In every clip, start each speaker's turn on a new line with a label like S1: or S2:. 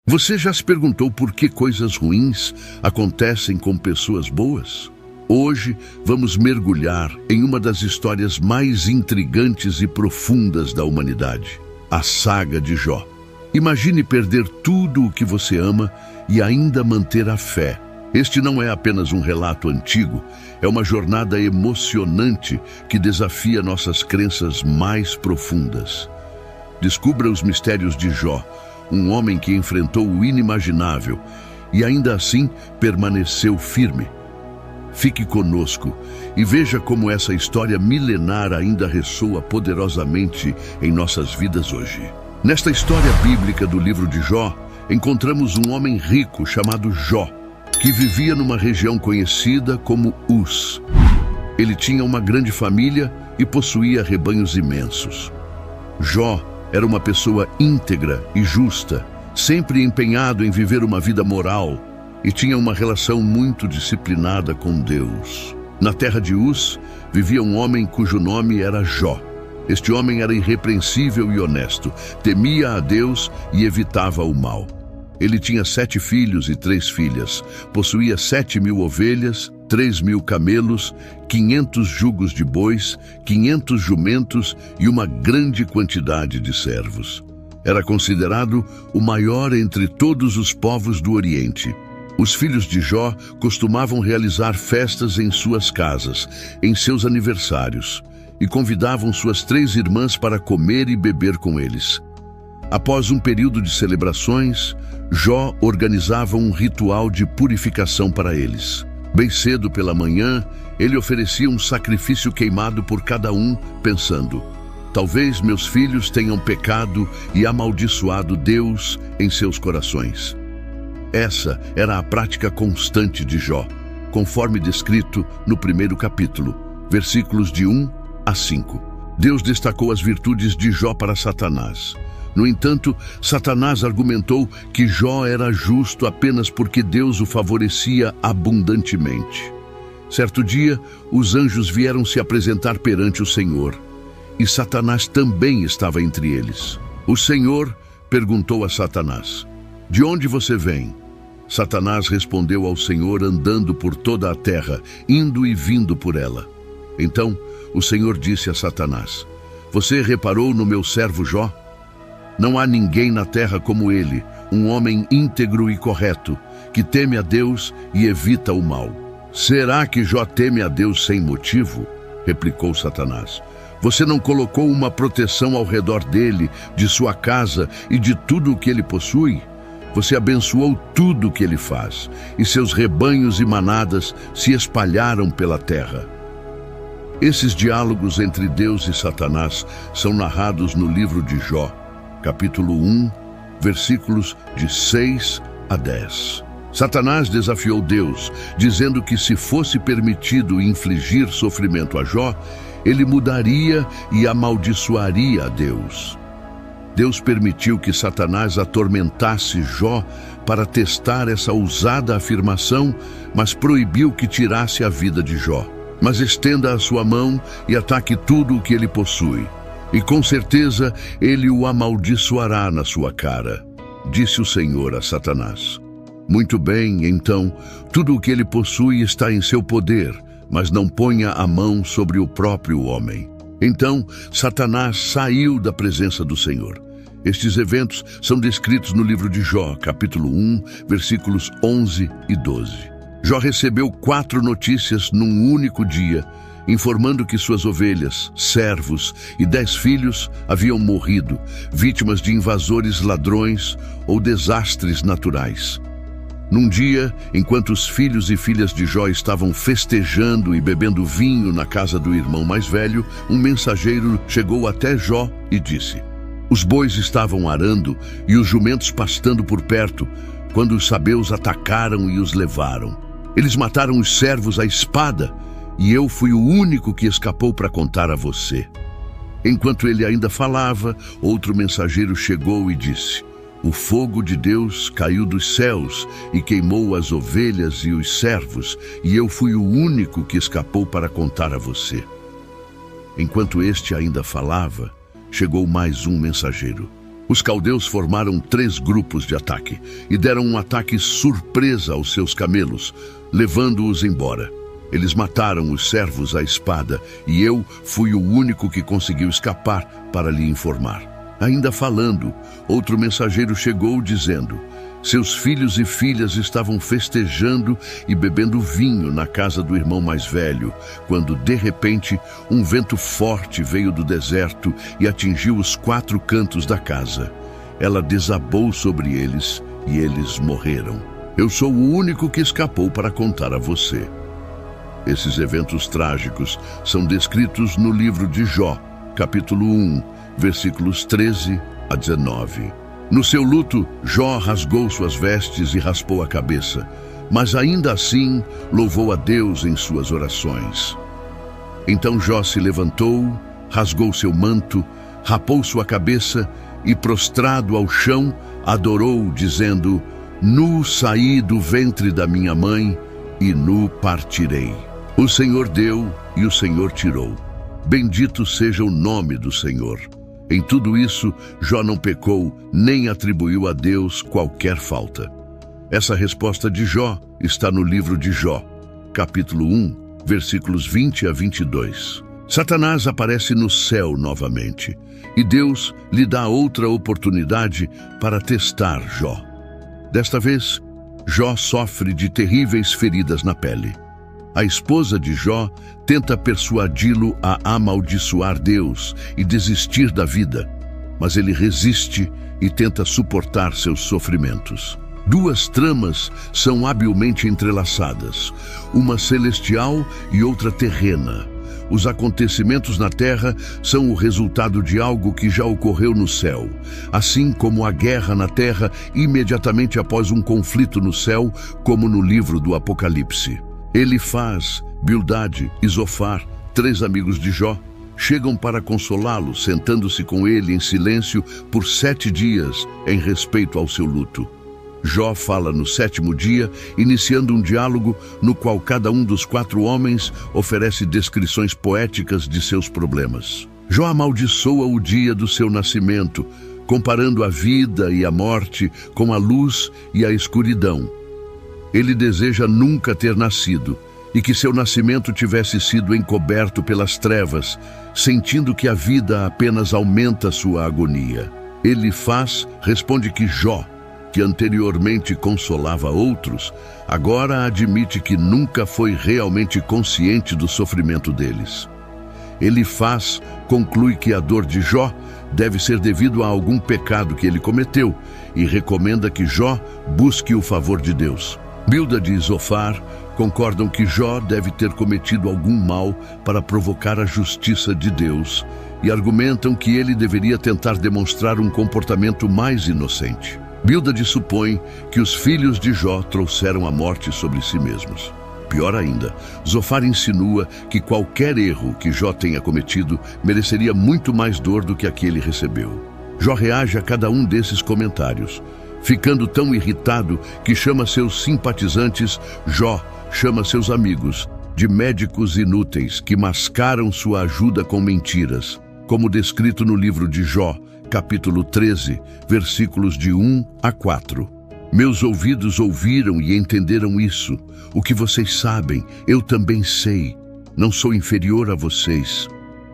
S1: Você já se perguntou por que coisas ruins acontecem com pessoas boas? Hoje vamos mergulhar em uma das histórias mais intrigantes e profundas da humanidade, a saga de Jó. Imagine perder tudo o que você ama e ainda manter a fé. Este não é apenas um relato antigo, é uma jornada emocionante que desafia nossas crenças mais profundas. Descubra os mistérios de Jó, um homem que enfrentou o inimaginável e ainda assim permaneceu firme. Fique conosco e veja como essa história milenar ainda ressoa poderosamente em nossas vidas hoje. Nesta história bíblica do livro de Jó, encontramos um homem rico chamado Jó, que vivia numa região conhecida como Uz. Ele tinha uma grande família e possuía rebanhos imensos. Jó era uma pessoa íntegra e justa, sempre empenhado em viver uma vida moral, e tinha uma relação muito disciplinada com Deus. Na terra de Uz, vivia um homem cujo nome era Jó. Este homem era irrepreensível e honesto, temia a Deus e evitava o mal. Ele tinha 7 filhos e 3 filhas, possuía 7.000 ovelhas, 3.000 camelos, 500 jugos de bois, 500 jumentos e uma grande quantidade de servos. Era considerado o maior entre todos os povos do Oriente. Os filhos de Jó costumavam realizar festas em suas casas, em seus aniversários, e convidavam suas 3 irmãs para comer e beber com eles. Após um período de celebrações, Jó organizava um ritual de purificação para eles. Bem cedo pela manhã, ele oferecia um sacrifício queimado por cada um, pensando: talvez meus filhos tenham pecado e amaldiçoado Deus em seus corações. Essa era a prática constante de Jó, conforme descrito no primeiro capítulo, versículos de 1 a 5. Deus destacou as virtudes de Jó para Satanás. No entanto, Satanás argumentou que Jó era justo apenas porque Deus o favorecia abundantemente. Certo dia, os anjos vieram se apresentar perante o Senhor, e Satanás também estava entre eles. O Senhor perguntou a Satanás: de onde você vem? Satanás respondeu ao Senhor andando por toda a terra, indo e vindo por ela. Então, o Senhor disse a Satanás: você reparou no meu servo Jó? Não há ninguém na terra como ele, um homem íntegro e correto, que teme a Deus e evita o mal. Será que Jó teme a Deus sem motivo? Replicou Satanás. Você não colocou uma proteção ao redor dele, de sua casa e de tudo o que ele possui? Você abençoou tudo o que ele faz, e seus rebanhos e manadas se espalharam pela terra. Esses diálogos entre Deus e Satanás são narrados no livro de Jó, capítulo 1, versículos de 6 a 10. Satanás desafiou Deus, dizendo que se fosse permitido infligir sofrimento a Jó, ele mudaria e amaldiçoaria a Deus. Deus permitiu que Satanás atormentasse Jó para testar essa ousada afirmação, mas proibiu que tirasse a vida de Jó. Mas estenda a sua mão e ataque tudo o que ele possui, e com certeza ele o amaldiçoará na sua cara, disse o Senhor a Satanás. Muito bem, então, tudo o que ele possui está em seu poder, mas não ponha a mão sobre o próprio homem. Então, Satanás saiu da presença do Senhor. Estes eventos são descritos no livro de Jó, capítulo 1, versículos 11 e 12. Jó recebeu 4 notícias num único dia, informando que suas ovelhas, servos e 10 filhos haviam morrido, vítimas de invasores ladrões ou desastres naturais. Num dia, enquanto os filhos e filhas de Jó estavam festejando e bebendo vinho na casa do irmão mais velho, um mensageiro chegou até Jó e disse: os bois estavam arando e os jumentos pastando por perto, quando os sabeus atacaram e os levaram. Eles mataram os servos à espada, e eu fui o único que escapou para contar a você. Enquanto ele ainda falava, outro mensageiro chegou e disse: o fogo de Deus caiu dos céus e queimou as ovelhas e os servos, e eu fui o único que escapou para contar a você. Enquanto este ainda falava, chegou mais um mensageiro. Os caldeus formaram 3 grupos de ataque e deram um ataque surpresa aos seus camelos, levando-os embora. Eles mataram os servos à espada e eu fui o único que conseguiu escapar para lhe informar. Ainda falando, outro mensageiro chegou dizendo: seus filhos e filhas estavam festejando e bebendo vinho na casa do irmão mais velho, quando, de repente, um vento forte veio do deserto e atingiu os 4 cantos da casa. Ela desabou sobre eles e eles morreram. Eu sou o único que escapou para contar a você. Esses eventos trágicos são descritos no livro de Jó, capítulo 1, versículos 13 a 19. No seu luto, Jó rasgou suas vestes e raspou a cabeça, mas ainda assim louvou a Deus em suas orações. Então Jó se levantou, rasgou seu manto, rapou sua cabeça e, prostrado ao chão, adorou, dizendo: nu saí do ventre da minha mãe e nu partirei. O Senhor deu e o Senhor tirou. Bendito seja o nome do Senhor. Em tudo isso, Jó não pecou, nem atribuiu a Deus qualquer falta. Essa resposta de Jó está no livro de Jó, capítulo 1, versículos 20 a 22. Satanás aparece no céu novamente, e Deus lhe dá outra oportunidade para testar Jó. Desta vez, Jó sofre de terríveis feridas na pele. A esposa de Jó tenta persuadi-lo a amaldiçoar Deus e desistir da vida, mas ele resiste e tenta suportar seus sofrimentos. 2 tramas são habilmente entrelaçadas, uma celestial e outra terrena. Os acontecimentos na terra são o resultado de algo que já ocorreu no céu, assim como a guerra na terra imediatamente após um conflito no céu, como no livro do Apocalipse. Elifaz, Bildade e Zofar, 3 amigos de Jó, chegam para consolá-lo, sentando-se com ele em silêncio por 7 dias em respeito ao seu luto. Jó fala no 7º dia, iniciando um diálogo no qual cada um dos 4 homens oferece descrições poéticas de seus problemas. Jó amaldiçoa o dia do seu nascimento, comparando a vida e a morte com a luz e a escuridão. Ele deseja nunca ter nascido e que seu nascimento tivesse sido encoberto pelas trevas, sentindo que a vida apenas aumenta sua agonia. Elifaz responde que Jó, que anteriormente consolava outros, agora admite que nunca foi realmente consciente do sofrimento deles. Elifaz conclui que a dor de Jó deve ser devido a algum pecado que ele cometeu e recomenda que Jó busque o favor de Deus. Bildade e Zofar concordam que Jó deve ter cometido algum mal para provocar a justiça de Deus e argumentam que ele deveria tentar demonstrar um comportamento mais inocente. Bildade supõe que os filhos de Jó trouxeram a morte sobre si mesmos. Pior ainda, Zofar insinua que qualquer erro que Jó tenha cometido mereceria muito mais dor do que a que ele recebeu. Jó reage a cada um desses comentários, ficando tão irritado que chama seus simpatizantes, Jó chama seus amigos, de médicos inúteis que mascaram sua ajuda com mentiras, como descrito no livro de Jó, capítulo 13, versículos de 1 a 4. Meus ouvidos ouviram e entenderam isso. O que vocês sabem, eu também sei. Não sou inferior a vocês.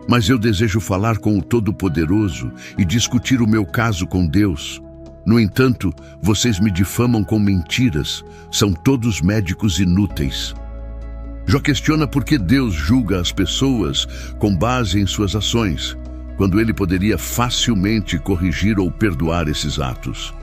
S1: Mas eu desejo falar com o Todo-Poderoso e discutir o meu caso com Deus. No entanto, vocês me difamam com mentiras. São todos médicos inúteis. Jó questiona por que Deus julga as pessoas com base em suas ações, quando ele poderia facilmente corrigir ou perdoar esses atos.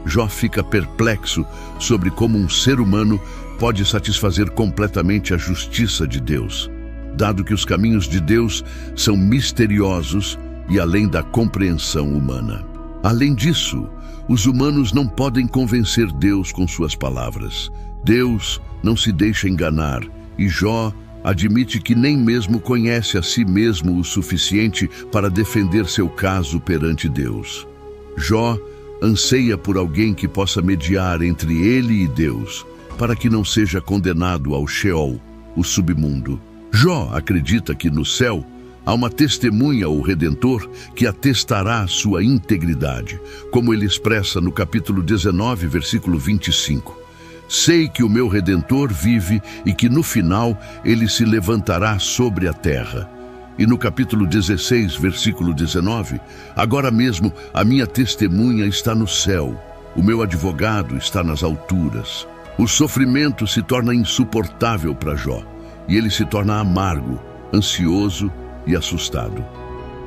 S1: Jó fica perplexo sobre como um ser humano pode satisfazer completamente a justiça de Deus, dado que os caminhos de Deus são misteriosos e além da compreensão humana. Além disso, os humanos não podem convencer Deus com suas palavras. Deus não se deixa enganar e Jó admite que nem mesmo conhece a si mesmo o suficiente para defender seu caso perante Deus. Jó anseia por alguém que possa mediar entre ele e Deus, para que não seja condenado ao Sheol, o submundo. Jó acredita que no céu, Há uma testemunha, o Redentor, que atestará a sua integridade, como ele expressa no capítulo 19, versículo 25. Sei que o meu Redentor vive e que no final ele se levantará sobre a terra. E no capítulo 16, versículo 19, agora mesmo a minha testemunha está no céu, o meu advogado está nas alturas. O sofrimento se torna insuportável para Jó, e ele se torna amargo, ansioso e assustado.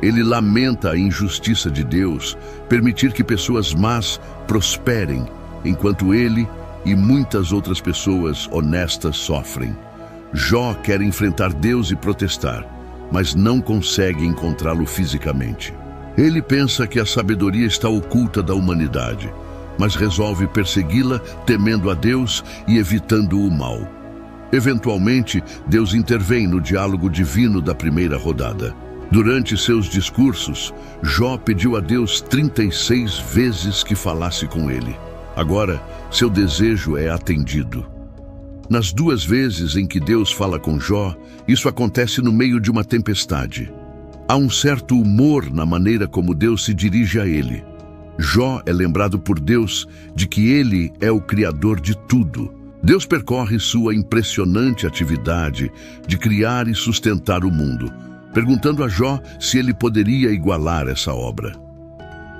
S1: Ele lamenta a injustiça de Deus, permitir que pessoas más prosperem, enquanto ele e muitas outras pessoas honestas sofrem. Jó quer enfrentar Deus e protestar, mas não consegue encontrá-lo fisicamente. Ele pensa que a sabedoria está oculta da humanidade, mas resolve persegui-la temendo a Deus e evitando o mal. Eventualmente, Deus intervém no diálogo divino da primeira rodada. Durante seus discursos, Jó pediu a Deus 36 vezes que falasse com ele. Agora, seu desejo é atendido. Nas 2 vezes em que Deus fala com Jó, isso acontece no meio de uma tempestade. Há um certo humor na maneira como Deus se dirige a ele. Jó é lembrado por Deus de que ele é o Criador de tudo. Deus percorre sua impressionante atividade de criar e sustentar o mundo, perguntando a Jó se ele poderia igualar essa obra.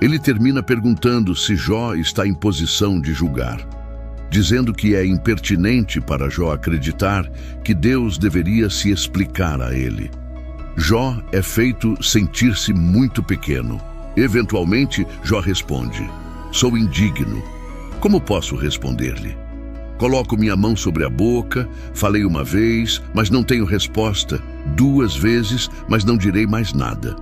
S1: Ele termina perguntando se Jó está em posição de julgar, dizendo que é impertinente para Jó acreditar que Deus deveria se explicar a ele. Jó é feito sentir-se muito pequeno. Eventualmente, Jó responde: sou indigno. Como posso responder-lhe? Coloco minha mão sobre a boca, falei uma vez, mas não tenho resposta, 2 vezes, mas não direi mais nada.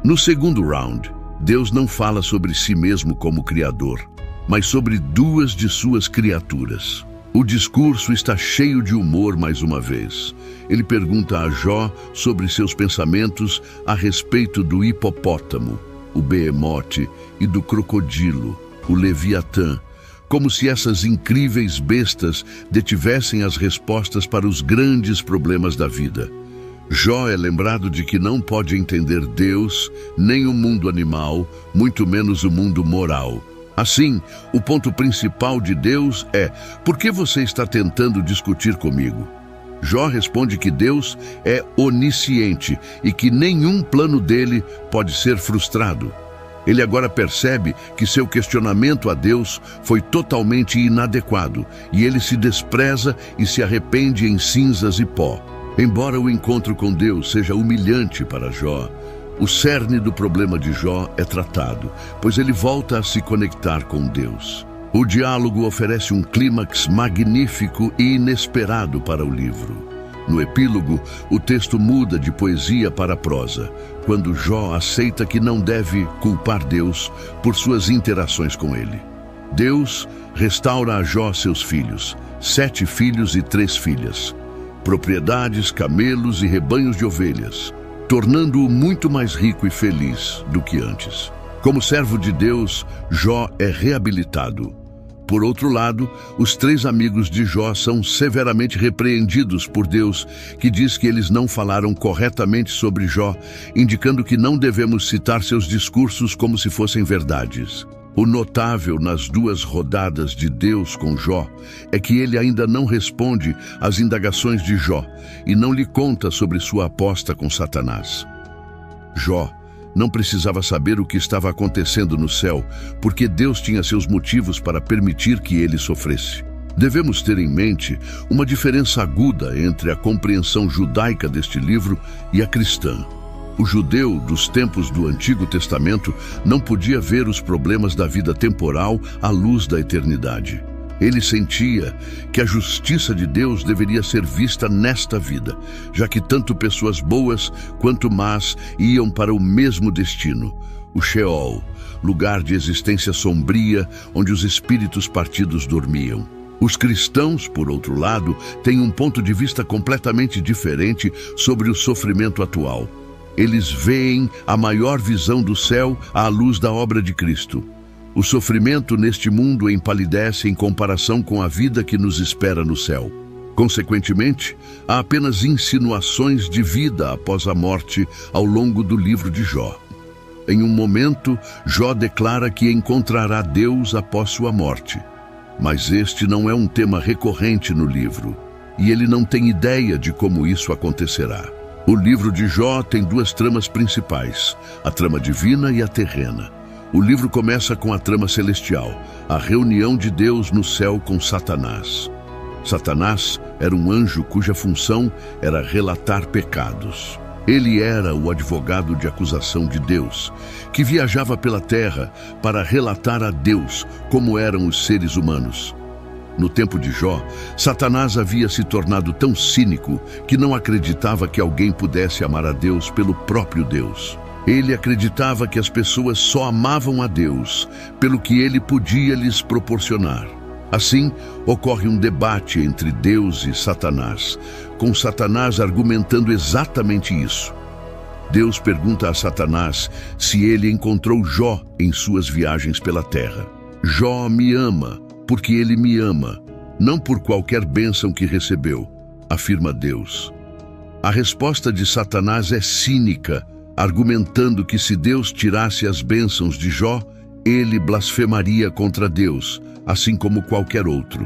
S1: No segundo round, Deus não fala sobre si mesmo como Criador, mas sobre 2 de suas criaturas. O discurso está cheio de humor mais uma vez. Ele pergunta a Jó sobre seus pensamentos a respeito do hipopótamo, o behemote, e do crocodilo, o leviatã, como se essas incríveis bestas detivessem as respostas para os grandes problemas da vida. Jó é lembrado de que não pode entender Deus, nem o mundo animal, muito menos o mundo moral. Assim, o ponto principal de Deus é: por que você está tentando discutir comigo? Jó responde que Deus é onisciente e que nenhum plano dele pode ser frustrado. Ele agora percebe que seu questionamento a Deus foi totalmente inadequado e ele se despreza e se arrepende em cinzas e pó. Embora o encontro com Deus seja humilhante para Jó, o cerne do problema de Jó é tratado, pois ele volta a se conectar com Deus. O diálogo oferece um clímax magnífico e inesperado para o livro. No epílogo, o texto muda de poesia para prosa, quando Jó aceita que não deve culpar Deus por suas interações com ele. Deus restaura a Jó seus filhos, 7 filhos e 3 filhas, propriedades, camelos e rebanhos de ovelhas, tornando-o muito mais rico e feliz do que antes. Como servo de Deus, Jó é reabilitado. Por outro lado, os 3 amigos de Jó são severamente repreendidos por Deus, que diz que eles não falaram corretamente sobre Jó, indicando que não devemos citar seus discursos como se fossem verdades. O notável nas 2 rodadas de Deus com Jó é que ele ainda não responde às indagações de Jó e não lhe conta sobre sua aposta com Satanás. Jó não precisava saber o que estava acontecendo no céu, porque Deus tinha seus motivos para permitir que ele sofresse. Devemos ter em mente uma diferença aguda entre a compreensão judaica deste livro e a cristã. O judeu dos tempos do Antigo Testamento não podia ver os problemas da vida temporal à luz da eternidade. Ele sentia que a justiça de Deus deveria ser vista nesta vida, já que tanto pessoas boas quanto más iam para o mesmo destino, o Sheol, lugar de existência sombria onde os espíritos partidos dormiam. Os cristãos, por outro lado, têm um ponto de vista completamente diferente sobre o sofrimento atual. Eles veem a maior visão do céu à luz da obra de Cristo. O sofrimento neste mundo empalidece em comparação com a vida que nos espera no céu. Consequentemente, há apenas insinuações de vida após a morte ao longo do livro de Jó. Em um momento, Jó declara que encontrará Deus após sua morte. Mas este não é um tema recorrente no livro, e ele não tem ideia de como isso acontecerá. O livro de Jó tem duas tramas principais, a trama divina e a terrena. O livro começa com a trama celestial, a reunião de Deus no céu com Satanás. Satanás era um anjo cuja função era relatar pecados. Ele era o advogado de acusação de Deus, que viajava pela terra para relatar a Deus como eram os seres humanos. No tempo de Jó, Satanás havia se tornado tão cínico que não acreditava que alguém pudesse amar a Deus pelo próprio Deus. Ele acreditava que as pessoas só amavam a Deus pelo que ele podia lhes proporcionar. Assim, ocorre um debate entre Deus e Satanás, com Satanás argumentando exatamente isso. Deus pergunta a Satanás se ele encontrou Jó em suas viagens pela terra. Jó me ama, porque ele me ama, não por qualquer bênção que recebeu, afirma Deus. A resposta de Satanás é cínica, argumentando que se Deus tirasse as bênçãos de Jó, ele blasfemaria contra Deus, assim como qualquer outro.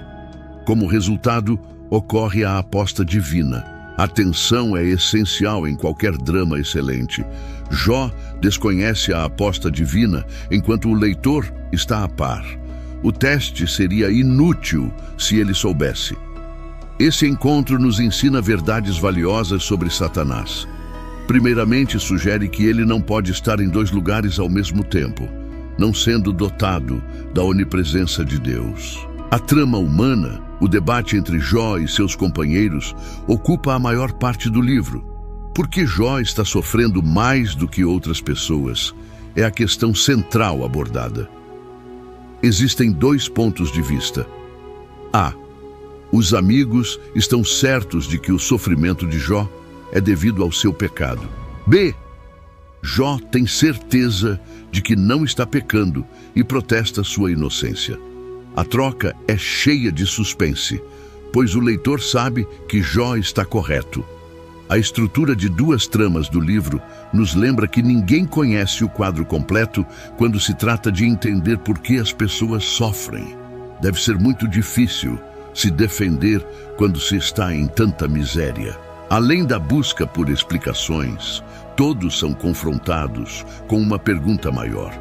S1: Como resultado, ocorre a aposta divina. A tensão é essencial em qualquer drama excelente. Jó desconhece a aposta divina, enquanto o leitor está a par. O teste seria inútil se ele soubesse. Esse encontro nos ensina verdades valiosas sobre Satanás. Primeiramente, sugere que ele não pode estar em dois lugares ao mesmo tempo, não sendo dotado da onipresença de Deus. A trama humana, o debate entre Jó e seus companheiros, ocupa a maior parte do livro. Por que Jó está sofrendo mais do que outras pessoas? É a questão central abordada. Existem dois pontos de vista. A. Os amigos estão certos de que o sofrimento de Jó é devido ao seu pecado. B. Jó tem certeza de que não está pecando e protesta sua inocência. A troca é cheia de suspense, pois o leitor sabe que Jó está correto. A estrutura de duas tramas do livro nos lembra que ninguém conhece o quadro completo quando se trata de entender por que as pessoas sofrem. Deve ser muito difícil se defender quando se está em tanta miséria. Além da busca por explicações, todos são confrontados com uma pergunta maior.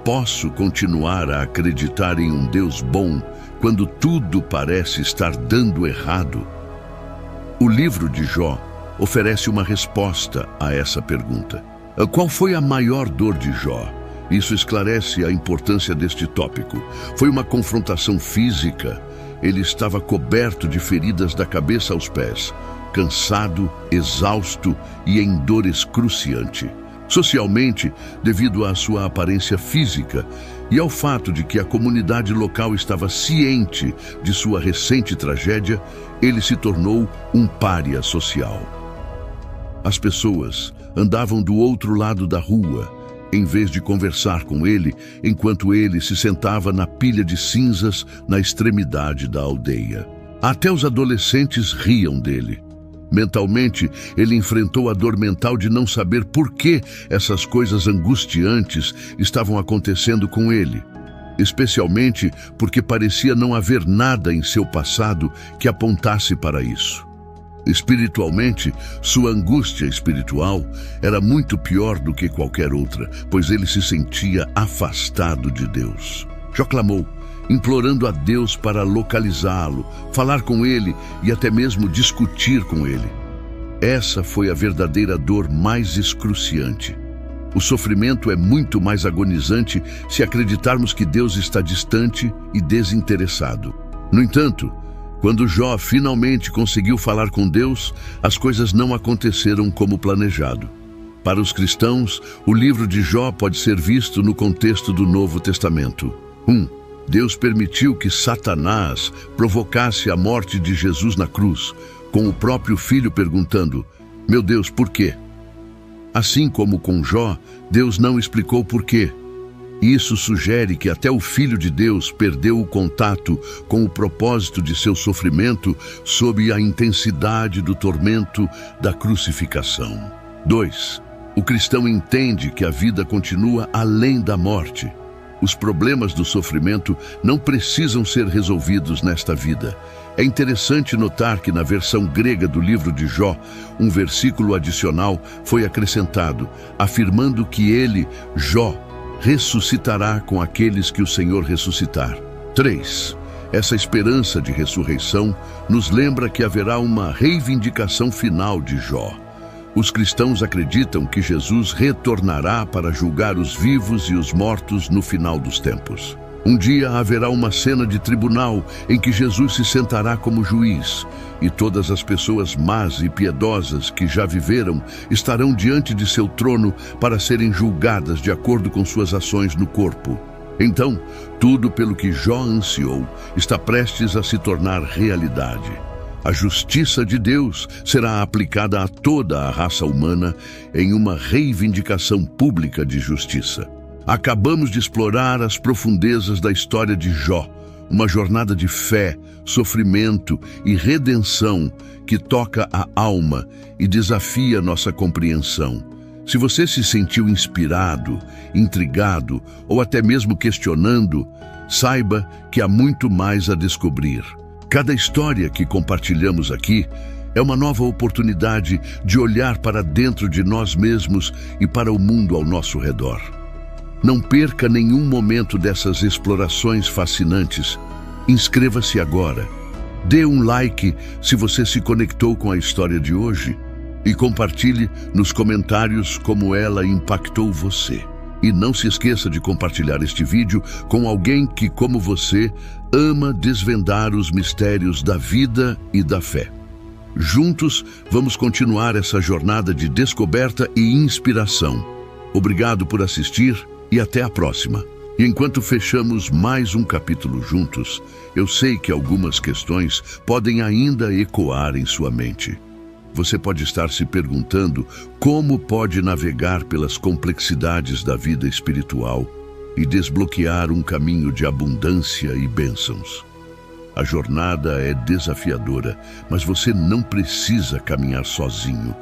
S1: Posso continuar a acreditar em um Deus bom quando tudo parece estar dando errado? O livro de Jó oferece uma resposta a essa pergunta. Qual foi a maior dor de Jó? Isso esclarece a importância deste tópico. Foi uma confrontação física. Ele estava coberto de feridas da cabeça aos pés, cansado, exausto e em dor excruciante. Socialmente, devido à sua aparência física e ao fato de que a comunidade local estava ciente de sua recente tragédia, ele se tornou um pária social. As pessoas andavam do outro lado da rua, em vez de conversar com ele, enquanto ele se sentava na pilha de cinzas na extremidade da aldeia. Até os adolescentes riam dele. Mentalmente, ele enfrentou a dor mental de não saber por que essas coisas angustiantes estavam acontecendo com ele, especialmente porque parecia não haver nada em seu passado que apontasse para isso. Espiritualmente, sua angústia espiritual era muito pior do que qualquer outra, pois ele se sentia afastado de Deus. Jó clamou, implorando a Deus para localizá-lo, falar com ele e até mesmo discutir com ele. Essa foi a verdadeira dor mais excruciante. O sofrimento é muito mais agonizante se acreditarmos que Deus está distante e desinteressado. No entanto, quando Jó finalmente conseguiu falar com Deus, as coisas não aconteceram como planejado. Para os cristãos, o livro de Jó pode ser visto no contexto do Novo Testamento. 1. Deus permitiu que Satanás provocasse a morte de Jesus na cruz, com o próprio filho perguntando, "Meu Deus, por quê?" Assim como com Jó, Deus não explicou por quê. Isso sugere que até o Filho de Deus perdeu o contato com o propósito de seu sofrimento sob a intensidade do tormento da crucificação. 2. O cristão entende que a vida continua além da morte. Os problemas do sofrimento não precisam ser resolvidos nesta vida. É interessante notar que na versão grega do livro de Jó, um versículo adicional foi acrescentado, afirmando que ele, Jó, ressuscitará com aqueles que o Senhor ressuscitar. 3. Essa esperança de ressurreição nos lembra que haverá uma reivindicação final de Jó. Os cristãos acreditam que Jesus retornará para julgar os vivos e os mortos no final dos tempos. Um dia haverá uma cena de tribunal em que Jesus se sentará como juiz, e todas as pessoas más e piedosas que já viveram estarão diante de seu trono para serem julgadas de acordo com suas ações no corpo. Então, tudo pelo que Jó ansiou está prestes a se tornar realidade. A justiça de Deus será aplicada a toda a raça humana em uma reivindicação pública de justiça. Acabamos de explorar as profundezas da história de Jó, uma jornada de fé, sofrimento e redenção que toca a alma e desafia nossa compreensão. Se você se sentiu inspirado, intrigado ou até mesmo questionando, saiba que há muito mais a descobrir. Cada história que compartilhamos aqui é uma nova oportunidade de olhar para dentro de nós mesmos e para o mundo ao nosso redor. Não perca nenhum momento dessas explorações fascinantes. Inscreva-se agora. Dê um like se você se conectou com a história de hoje e compartilhe nos comentários como ela impactou você. E não se esqueça de compartilhar este vídeo com alguém que, como você, ama desvendar os mistérios da vida e da fé. Juntos, vamos continuar essa jornada de descoberta e inspiração. Obrigado por assistir e até a próxima. E enquanto fechamos mais um capítulo juntos, eu sei que algumas questões podem ainda ecoar em sua mente. Você pode estar se perguntando como pode navegar pelas complexidades da vida espiritual e desbloquear um caminho de abundância e bênçãos. A jornada é desafiadora, mas você não precisa caminhar sozinho.